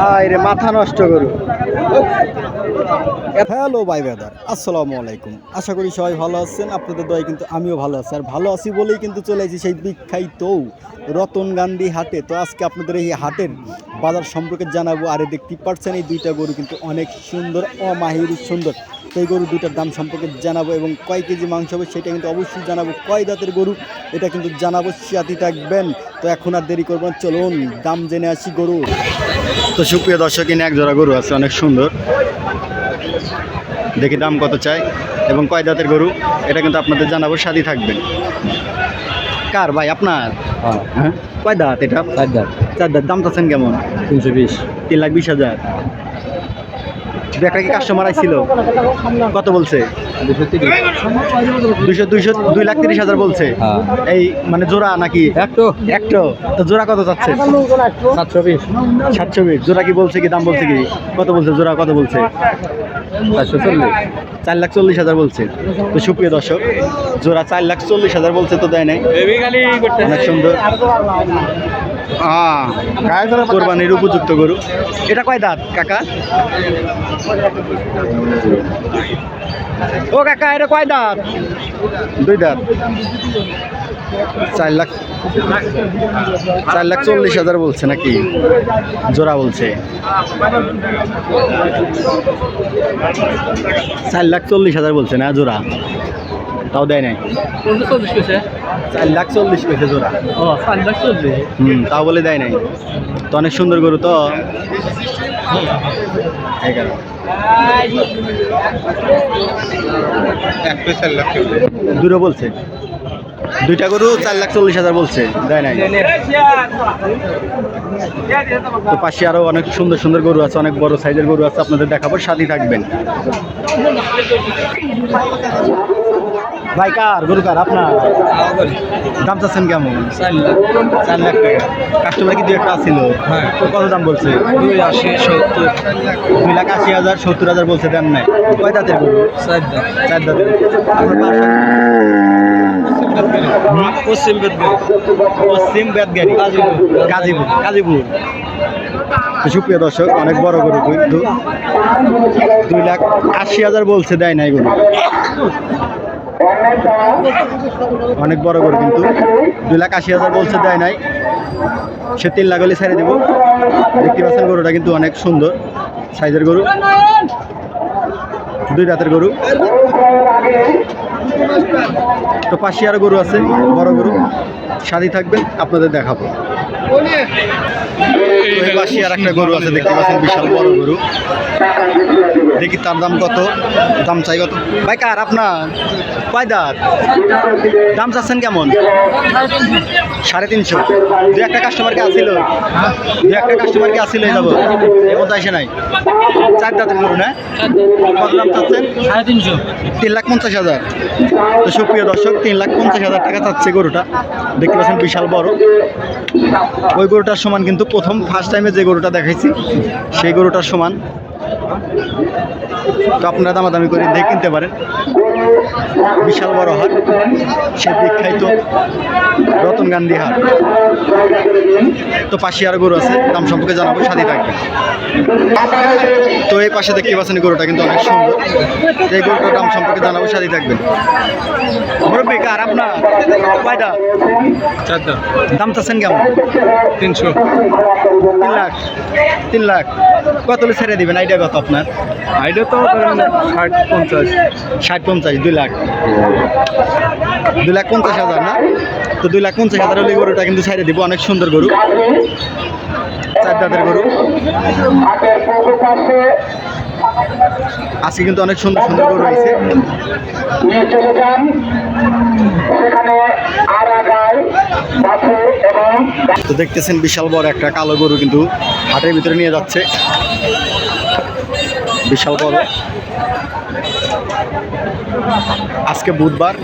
আরে মাথা নষ্ট গরু। হ্যালো ভাই ব্রাদার, আসসালামু আলাইকুম। আশা করি সবাই ভালো আছেন। আপনাদের দয়ায় কিন্তু আমিও ভালো আছি, আর ভালো আছি বলেই কিন্তু চলে এসেছি সেই বিখ্যাত রতনগান্ধী হাটে। তো আজকে আপনাদের এই হাটের বাজার সম্পর্কে জানাবো। আর দেখতে পাচ্ছেন এই দুইটা গরু কিন্তু অনেক সুন্দর, অমাহির সুন্দর। সেই গরু দুইটার দাম সম্পর্কে জানাবো এবং কয় কেজি মাংস হবে সেটা কিন্তু অবশ্যই জানাবো। কয় দাঁতের গরু এটা কিন্তু জানাবো, সাথে থাকবেন। তো এখন আর দেরি করবেন, চলুন দাম জেনে আসি গরু। তো সুপ্রিয় দর্শক, কিনে এক জোড়া গরু আছে অনেক সুন্দর, দেখি দাম কত চাই এবং কয় দাঁতের গরু এটা কিন্তু আপনাদের জানাবো, সাথে থাকবেন। কার ভাই আপনার? হ্যাঁ, কয় দাঁত এটা? 4 দাঁত। 4 দাঁত। দাম চাচ্ছেন কেমন? 320। 3,20,000। একটা কি কাস্টমার আইছিল? কত বলছে? 2,30,000 বলছে। এই মানে জোড়া নাকি একটো? একটো। তো জোড়া কত চাচ্ছে? 720। 720। জোড়া কি বলছে, কি দাম বলছে, কি কত বলছে? জোড়া কত বলছে? 440। 4,40,000 বলছে। তো সুপ্রিয় দর্শক, জোড়া 4,40,000 বলছে, তো দেয় নাই। অনেক সুন্দর, কোরবানির উপযুক্ত গরু। এটা কয় দাঁত কাকা? ও কাকা, এটা কয় দাঁত? 2 দাঁত। 4,40,000 বলছে নাকি? জোড়া বলছে 4,40,000 বলছে না জোড়া, তাও দেয় নাই। 4,40,000 পেয়েছে জোড়া। তাও বলে দেয় নাই। তো অনেক সুন্দর গরু তো, দূরে বলছে। দুইটা গরু 4,40,000 বলছে, দেয় নাই। তো পাশে আরো অনেক সুন্দর সুন্দর গরু আছে, অনেক বড় সাইজের গরু আছে, আপনাদের দেখাবো, সাথে থাকবেন। ভাই কার গরু? কার আপনার? দাম চাচ্ছেন কেমন? 4 লাখ। 4 লাখ টাকা। কাস্টমার কি 2-1 ছিল? হ্যাঁ। কত দাম বলছে? 280, 70। 2,80,000, 70,000 বলছে, দেন নাই। কয় দাঁতের গরু? 4 দাঁত। 4 দাঁতের। পশ্চিম বেদগাড়ি। পশ্চিম বেদগাড়ি, গাজীপুর। গাজীপুর। সুপ্রিয় দর্শক, অনেক বড় গরু কিন্তু 2,80,000 বলছে, দেয় নাই গরু। অনেক বড় গরু কিন্তু 2,80,000 বলছে, দেয় নাই। সে 3 লাখ হলে ছেড়ে দেবো। দেখতে পাচ্ছেন গরুটা কিন্তু অনেক সুন্দর সাইজের গরু, 2 দাঁতের গরু। তো পাশে আরো গরু আছে, বড় গরু, সাথে থাকবেন, আপনাদের দেখাবো। পাশে আর একটা গরু আছে, দেখতে পাচ্ছেন বিশাল বড় গরু। দেখি তার দাম কত, দাম চাই কত। ভাই কার আপনার? কয় দাঁত? দাম চাচ্ছেন কেমন? 350। 2-1 কাস্টমারকে আসছিল, 2-1 কাস্টমারকে আসছিল যাব, এখন তো আসে নাই। 4 দাঁতের গরু না? কত দাম চাচ্ছেন? 350। 3,50,000। তো সুপ্রিয় দর্শক, 3,50,000 টাকা চাচ্ছে গরুটা। দেখতে পাচ্ছেন বিশাল বড়। ওই গরুটার সমান কিন্তু প্রথম ফার্স্ট টাইমে যে গরুটা দেখাইছি সেই গরুটার সমান। তো আপনারা দামাদামি করে দেখে কিনতে পারেন। বিশাল বড় হাট, সে বিখ্যাত রতনগান্ধী হাট। তো পাশে আর গরু আছে, দাম সম্পর্কে জানাবো, সাথে থাকবে। তো এই পাশে দেখতে পাচ্ছেন গরুটা কিন্তু অনেক সুন্দর, এই গরুটার দাম সম্পর্কে জানাবো, সাথে থাকবেন। মুরব্বি কার আপনার? কয়টা? 4 দাঁত। দাম চাচ্ছেন কেমন? 300। 3 লাখ। 3 লাখ। কত হলে ছেড়ে দিবেন? আইডিয়া কত আপনার? আইডিয়া তো 60-50। 60-50, 2 লাখ। 2,50,000 না? তো 2,50,000 হলে গরুটা কিন্তু ছেড়ে দিব। অনেক সুন্দর গরু, 4 দাঁতের গরু। আজকে কিন্তু অনেক সুন্দর সুন্দর গরু হয়েছে। তো দেখতেছেন বিশাল বড় একটা কালো গরু কিন্তু হাটের ভিতরে নিয়ে যাচ্ছে, বিশাল বড়। আজকে বুধবার,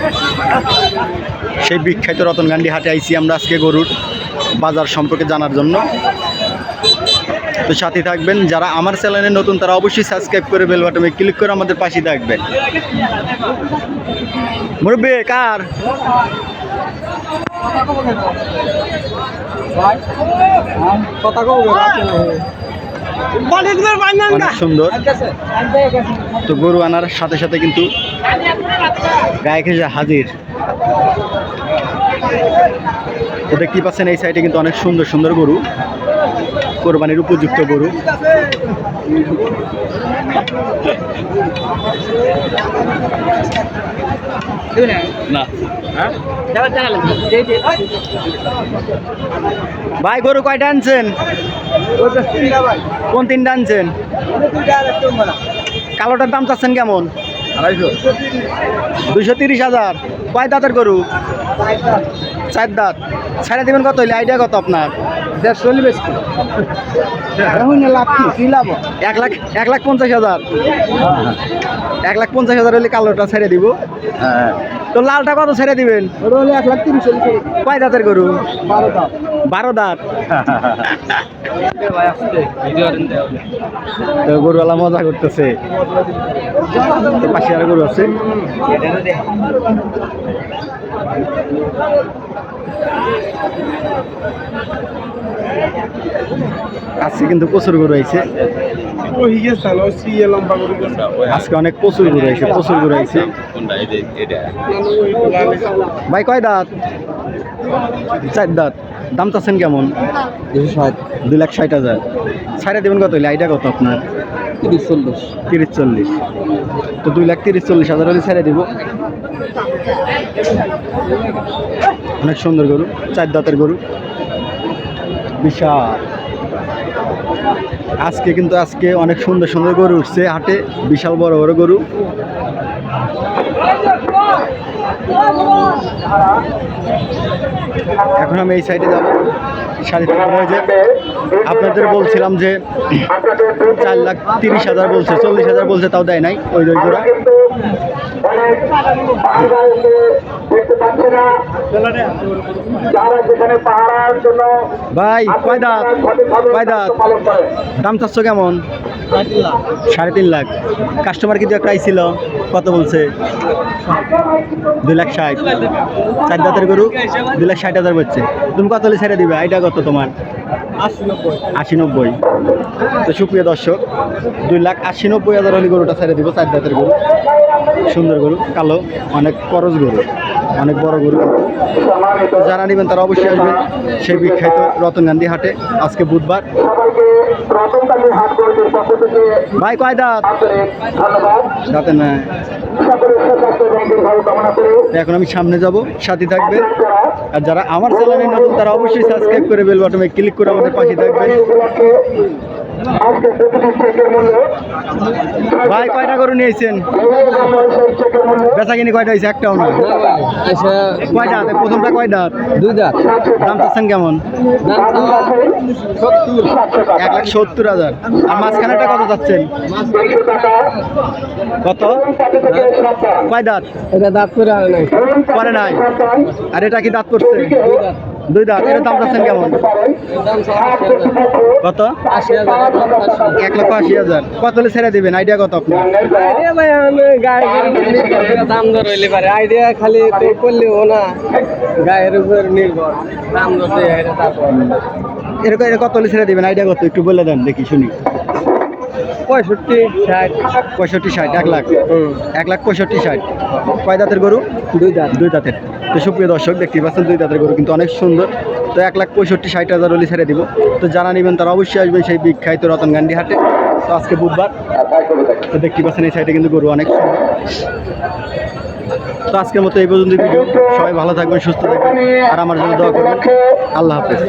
সেই বিখ্যাত রতনগান্ধী হাটে আইছি আমরা আজকে গরুর বাজার সম্পর্কে জানার জন্য। তো সাথে থাকবেন, যারা আমার চ্যানেলে নতুন তারা অবশ্যই সাবস্ক্রাইব করে বেল বাটনে ক্লিক করে আমাদের পাশে থাকবেন। মুরব্বি কার? অনেক সুন্দর। তো গরু আনার সাথে সাথে কিন্তু গায়ে এসে হাজির। তো দেখতে পাচ্ছেন এই সাইডে কিন্তু অনেক সুন্দর সুন্দর গরু, কোরবানির উপযুক্ত গরু। না ভাই, গরু কয়টা আনছেন? কোন তিনটা আনছেন? কালোটার দাম চাচ্ছেন কেমন? 230,000। কয় দাঁতের গরু? 4 দাঁত। ছাড়া দিবেন কত হইলে? আইডিয়া কত আপনার? 1,50,000। 1,50,000 হলে কালোটা ছেড়ে দিব। তো লালটা কত ছেড়ে দিবেন? 1,30,000। কয় দাঁতের গরু? 12 দাঁত। তো গরুওয়ালা মজা করতেছে। তো পাশে আর গরু আছে। আজকে কিন্তু প্রচুর গরু আইছে। আজকে অনেক প্রচুর গরু আইছে, প্রচুর গরু আইছে। ভাই কয় দাঁত? 4 দাঁত। দাম চাচ্ছেন কেমন? 2,60,000। ছাড়া দেবেন কত হইলে? আইডিয়া কত আপনার? 30-40। তো 2,30,40,000 হলে ছেড়ে দিব। অনেক সুন্দর গরু, 4 দাঁতের গরু, বিশাল। আজকে অনেক সুন্দর সুন্দর গরু উঠছে হাটে, বিশাল বড় বড় গরু। এখন আমি এই সাইডে যাবো। আপনাদের বলছিলাম যে 4,30,000 বলছে, 40,000 বলছে, তাও দেয় নাই ওই জোড়া। ভাই কয় দাঁত? কয় দাঁত? দাম চাচ্ছ কেমন? 3.5 লাখ। কাস্টমার কিন্তু একটা আইছিল, কত বলছে? 2,60,000। 4 দাঁতের গরু 2,60,000 বলছে। তুমি কত হলে ছেড়ে দিবে? আইডিয়া কত তোমার? 80-90। তো সুপ্রিয় দর্শক, 2,80,90,000 হলে গরুটা ছেড়ে দিব। 4 দাঁতের গরু, সুন্দর গরু, কালো, অনেক করজ গরু, অনেক বড় গরু। তো যারা নেবেন তারা অবশ্যই আসবেন সেই বিখ্যাত রতনগান্ধী হাটে। আজকে বুধবার। ভাই কয় দাঁত? দাঁতে না। এখন আমি সামনে যাব, সাথে থাকবেন। আর যারা আমার চ্যানেলে নতুন তারা অবশ্যই সাবস্ক্রাইব করে বেল বাটনে ক্লিক করে আমাদের পাশে থাকবেন। ভাই কয়টা গরু নিয়েছেন? বেচা কিনি কয়টা হয়েছে? একটাও না। কয় দাঁত? প্রথমটা কয় দাঁত? 2 দাঁত। দাম চাচ্ছেন কেমন? 1,70,000। আর মাঝখানেটা কত চাচ্ছেন? কত? কয় দাঁত? এটা দাঁত করে আর নাই। পরে নাই। আর এটা কি দাঁত পড়ছে? 2 দাঁত। এর দাম চাচ্ছেন কেমন? কত? 1,80,000। কত হলে ছেড়ে দিবেন? আইডিয়া কত আপনার? দাম দর হইলে পারে, আইডিয়া খালি তো করলেও না, গায়ের উপর নির্ভর। দাম দর এরকম কত হলে ছেড়ে দিবেন? আইডিয়া কত একটু বলে দেন দেখি শুনি। 65-60। 65-60। 1 লাখ। 1,65,60। কয় দাঁতের গরু? 2 দাঁত। 2 দাঁতের। তো সুপ্রিয় দর্শক দেখতে পাচ্ছেন 2 দাঁতের গরু কিন্তু অনেক সুন্দর। তো 1,65,60,000 হলে ছেড়ে দিব। তো যারা নেবেন তারা অবশ্যই আসবেন সেই বিখ্যাত রতনগান্ধী হাটে। তো আজকে বুধবার। তো দেখতে পাচ্ছেন এই সাইডে কিন্তু গরু অনেক সুন্দর। তো আজকের মতো এই পর্যন্ত ভিডিও। সবাই ভালো থাকবেন, সুস্থ থাকবেন, আর আমার জন্য দোয়া করবেন। আল্লাহ হাফেজ।